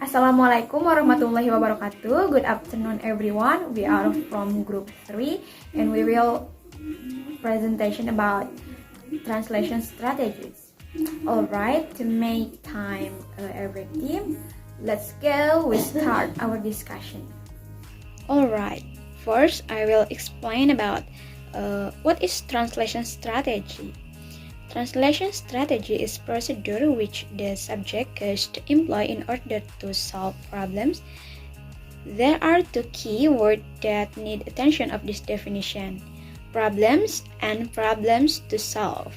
Assalamualaikum warahmatullahi wabarakatuh. Good afternoon everyone. We are from group 3 and we will presentation about translation strategies. Alright, to make time every team, let's go. We start our discussion. Alright, first I will explain about what is translation strategy. Translation strategy is procedure which the subject goes to employ in order to solve problems. There are two key words that need attention of this definition: problems and problems to solve.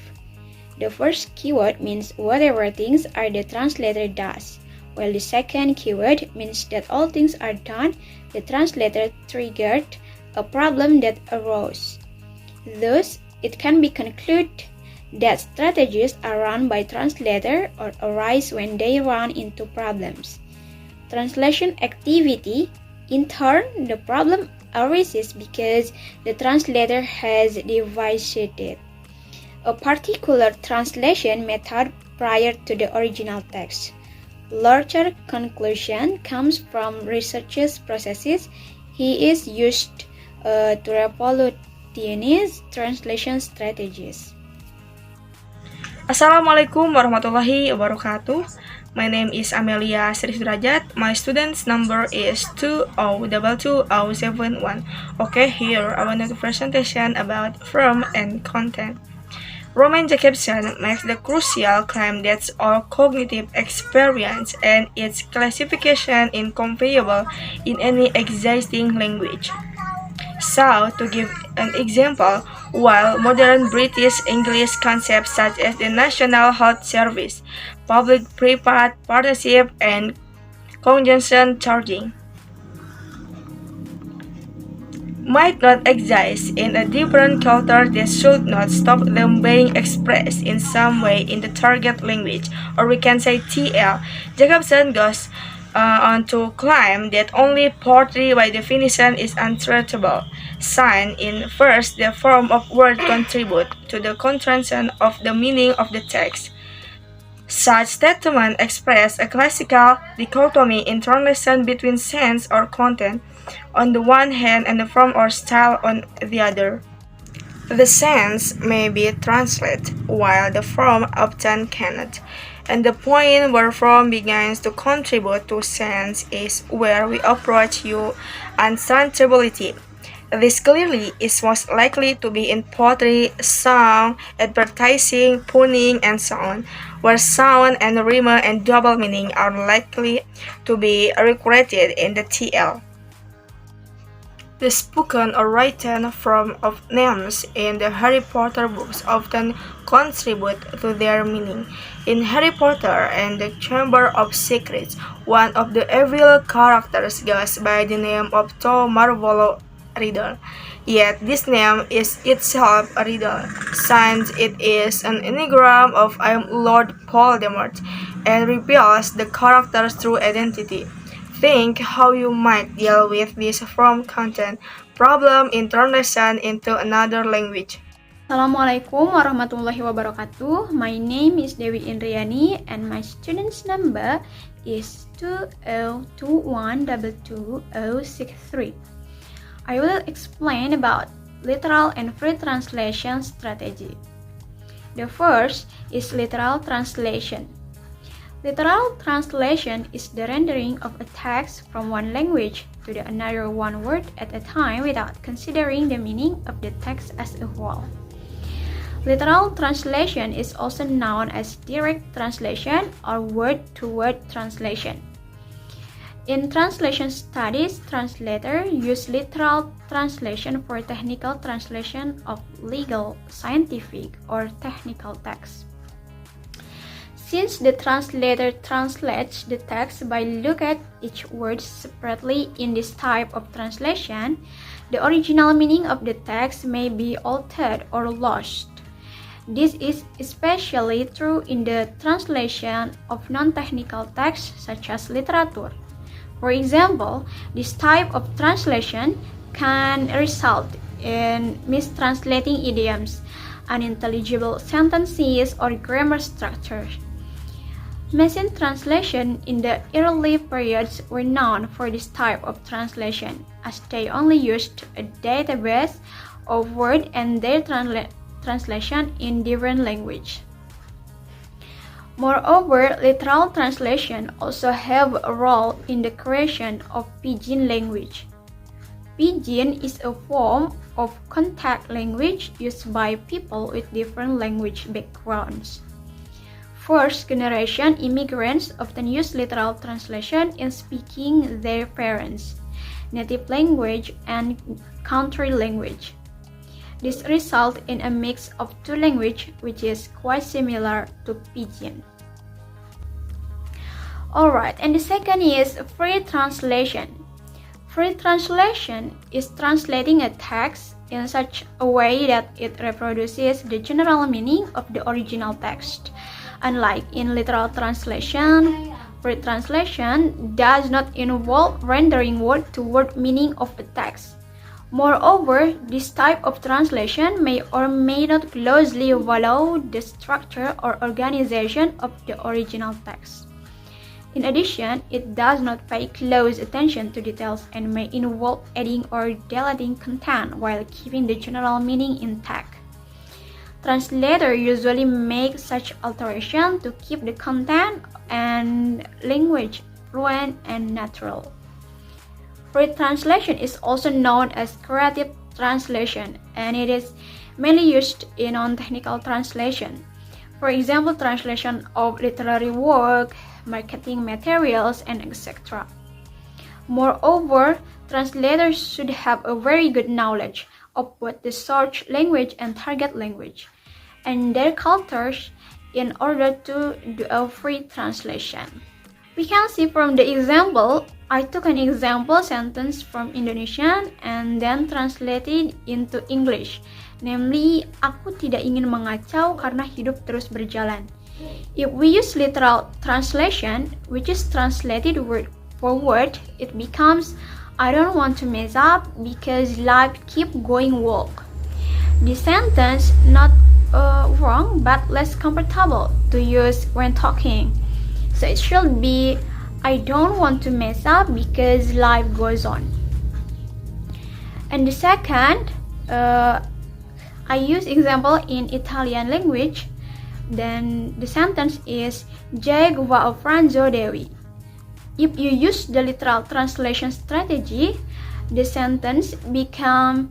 The first keyword means whatever things are the translator does, while the second keyword means that all things are done, the translator triggered a problem that arose. Thus, it can be concluded that strategies are run by translator or arise when they run into problems. Translation activity, in turn, the problem arises because the translator has devised it. A particular translation method prior to the original text. Larger conclusion comes from researcher's processes. He is used to revolutionize translation strategies. Assalamualaikum warahmatullahi wabarakatuh. My name is Amelia Sri Sudrajat. My student's number is 202271. Okay, here I want to presentation about form and content. Roman Jacobson makes the crucial claim that all cognitive experience and its classification inconveyable in any existing language. So, to give an example, while modern British English concepts such as the National Health Service, public-private partnership, and conjunction charging might not exist in a different culture, that should not stop them being expressed in some way in the target language, or we can say TL. Jacobson goes on to claim that only poetry by definition is untraceable. Sign in first, the form of word contribute to the contraction of the meaning of the text. Such statement express a classical dichotomy in translation between sense or content on the one hand and the form or style on the other. The sense may be translated, while the form often cannot. And the point where form begins to contribute to sense is where we approach untranslatability. This clearly is most likely to be in poetry, song, advertising, punning, and so on, where sound and rhyme and double meaning are likely to be recreated in the TL. The spoken or written form of names in the Harry Potter books often contribute to their meaning. In Harry Potter and the Chamber of Secrets, one of the evil characters goes by the name of Tom Marvolo Riddle. Yet this name is itself a riddle, since it is an anagram of I am Lord Voldemort and reveals the character's true identity. Think how you might deal with this form content problem in translation into another language. Assalamualaikum warahmatullahi wabarakatuh. My name is Dewi Indriyani and my student's number is 2021222063. I will explain about literal and free translation strategy. The first is literal translation. Literal translation is the rendering of a text from one language to the another one word at a time without considering the meaning of the text as a whole. Literal translation is also known as direct translation or word-to-word translation. In translation studies, translators use literal translation for technical translation of legal, scientific, or technical texts. Since the translator translates the text by looking at each word separately in this type of translation, the original meaning of the text may be altered or lost. This is especially true in the translation of non-technical texts such as literature. For example, this type of translation can result in mistranslating idioms, unintelligible sentences, or grammar structures. Machine translation in the early periods were known for this type of translation, as they only used a database of words and their translation in different language. Moreover, literal translation also have a role in the creation of pidgin language. Pidgin is a form of contact language used by people with different language backgrounds. First-generation immigrants often use literal translation in speaking their parents' native language and country language. This results in a mix of two languages which is quite similar to Pidgin. Alright, and the second is free translation. Free translation is translating a text in such a way that it reproduces the general meaning of the original text. Unlike in literal translation, free translation does not involve rendering word-to-word meaning of a text. Moreover, this type of translation may or may not closely follow the structure or organization of the original text. In addition, it does not pay close attention to details and may involve adding or deleting content while keeping the general meaning intact. Translators usually make such alteration to keep the content and language fluent and natural. Free translation is also known as creative translation, and it is mainly used in non-technical translation. For example, translation of literary work, marketing materials, and etc. Moreover, translators should have a very good knowledge of both the source language and target language, and their cultures in order to do a free translation. We can see from the example, I took an example sentence from Indonesian and then translated into English, namely, aku tidak ingin mengacau karena hidup terus berjalan. If we use literal translation, which is translated word for word, it becomes, I don't want to mess up because life keep going walk. The sentence not wrong but less comfortable to use when talking. So it should be, I don't want to mess up because life goes on. And the second, I use example in Italian language. Then the sentence is Jake va a pranzo Dewi. If you use the literal translation strategy, the sentence becomes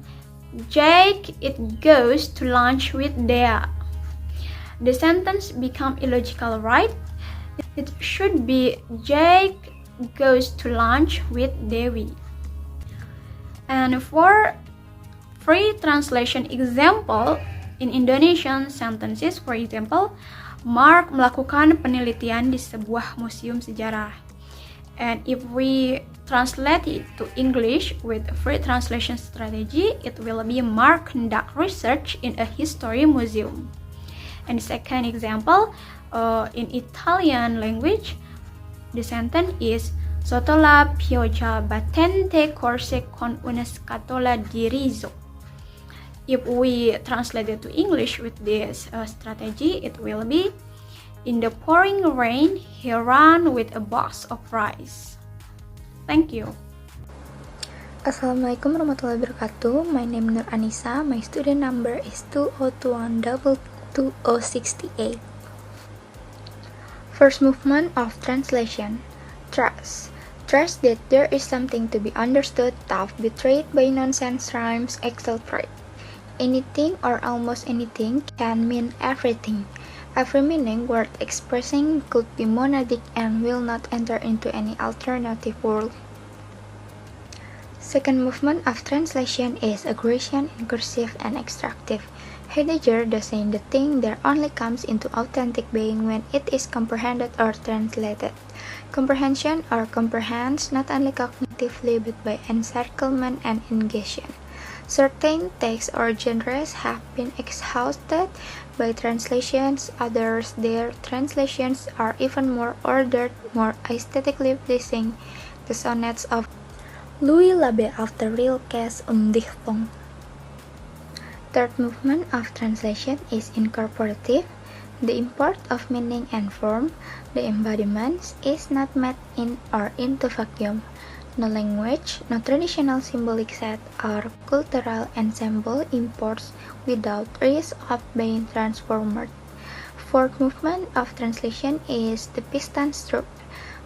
Jake it goes to lunch with Dea. The sentence becomes illogical, right? It should be Jake goes to lunch with Dewi. And for free translation example, in Indonesian sentences, for example, Mark melakukan penelitian di sebuah museum sejarah. And if we translate it to English with a free translation strategy, it will be Mark conduct research in a history museum. And the second example, in Italian language, the sentence is Sotto la pioggia battente corse con una scatola di riso. If we translate it to English with this strategy, it will be in the pouring rain, he ran with a box of rice. Thank you. Assalamualaikum warahmatullahi wabarakatuh. My name is Nur Annisa. My student number is 2021-2068. First movement of translation. Trust. Trust that there is something to be understood, tough, betrayed by nonsense rhymes, etc. Anything or almost anything can mean everything. Every meaning worth expressing could be monadic and will not enter into any alternative world. Second movement of translation is aggression, incursive, and extractive. Heidegger does say the thing there only comes into authentic being when it is comprehended or translated. Comprehension or comprehends not only cognitively but by encirclement and engagement. Certain texts or genres have been exhausted by translations, others their translations are even more ordered, more aesthetically pleasing. The sonnets of Louis Labbe after Rilke's Dichtung. Third movement of translation is incorporative. the import of meaning and form, the embodiment, is not met in or into vacuum. No language, no traditional symbolic set or cultural ensemble imports without risk of being transformed. Fourth movement of translation is the piston stroke,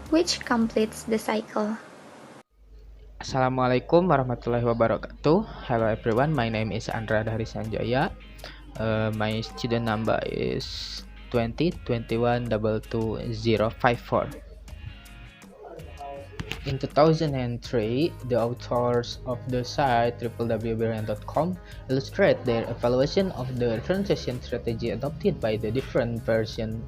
which completes the cycle. Assalamualaikum warahmatullahi wabarakatuh. Hello everyone, my name is Andra dari Sanjaya. My student number is 2021222054. In 2003, the authors of the site www.brilliant.com illustrate their evaluation of the translation strategy adopted by the different versions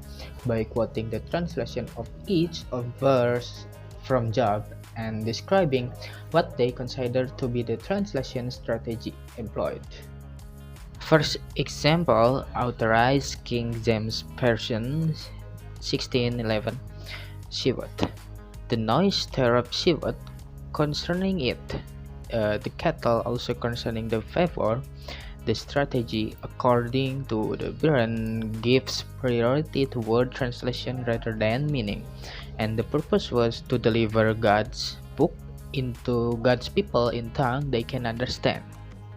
by quoting the translation of each of verse from Job and describing what they consider to be the translation strategy employed. First example, authorized King James Version 1611, Shewot. The noise thereof Shewot concerning it, the cattle also concerning the favor. The strategy, according to the Biran, gives priority to word translation rather than meaning, and the purpose was to deliver God's book into God's people in tongue they can understand.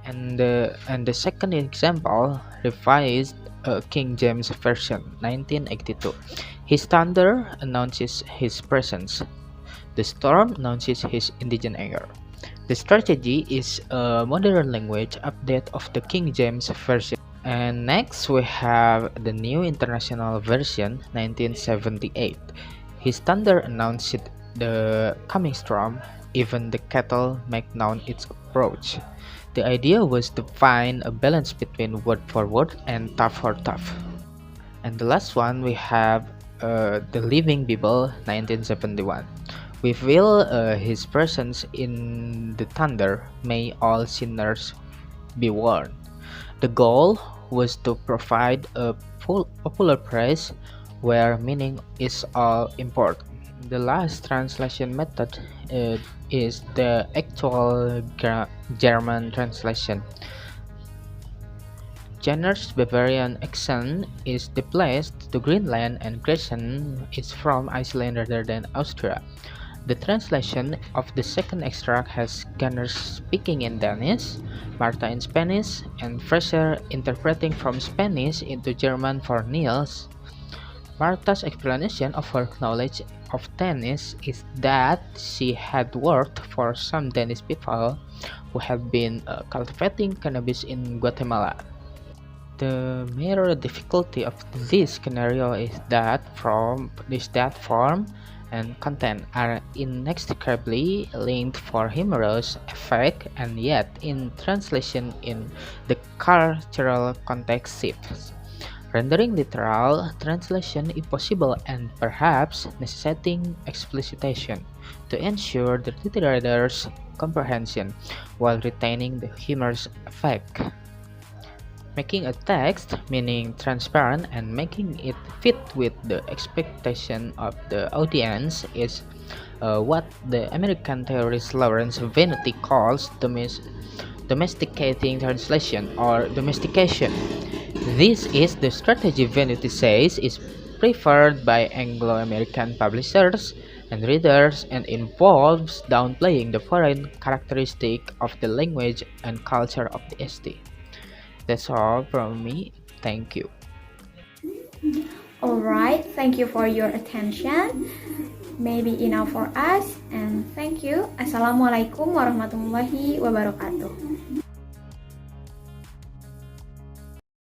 And the second example, revised King James Version 1982. His thunder announces his presence. The storm announces his indignant anger. The strategy is a modern language update of the King James Version. And next we have the New International Version 1978. His thunder announced the coming storm, even the cattle make known its approach. The idea was to find a balance between word for word and tough for tough. And the last one we have the Living Bible 1971. We feel his presence in the thunder, may all sinners be warned. The goal was to provide a full popular praise where meaning is all important. The last translation method is the actual German translation. Jenner's Bavarian accent is displaced to Greenland and Gretchen is from Iceland rather than Austria. The translation of the second extract has Gunners speaking in Danish, Martha in Spanish, and Fraser interpreting from Spanish into German for Niels. Martha's explanation of her knowledge of Danish is that she had worked for some Danish people who have been cultivating cannabis in Guatemala. The major difficulty of this scenario is that form and content are inextricably linked for humorous effect, and yet in translation in the cultural context shifts, rendering literal translation impossible and perhaps necessitating explicitation to ensure the reader's comprehension while retaining the humorous effect. Making a text meaning transparent and making it fit with the expectation of the audience is what the American theorist Lawrence Venuti calls domesticating translation or domestication. This is the strategy Venuti says is preferred by Anglo-American publishers and readers and involves downplaying the foreign characteristic of the language and culture of the ST. That's all from me. Thank you. Alright, thank you for your attention. Maybe enough for us, and thank you. Assalamualaikum warahmatullahi wabarakatuh.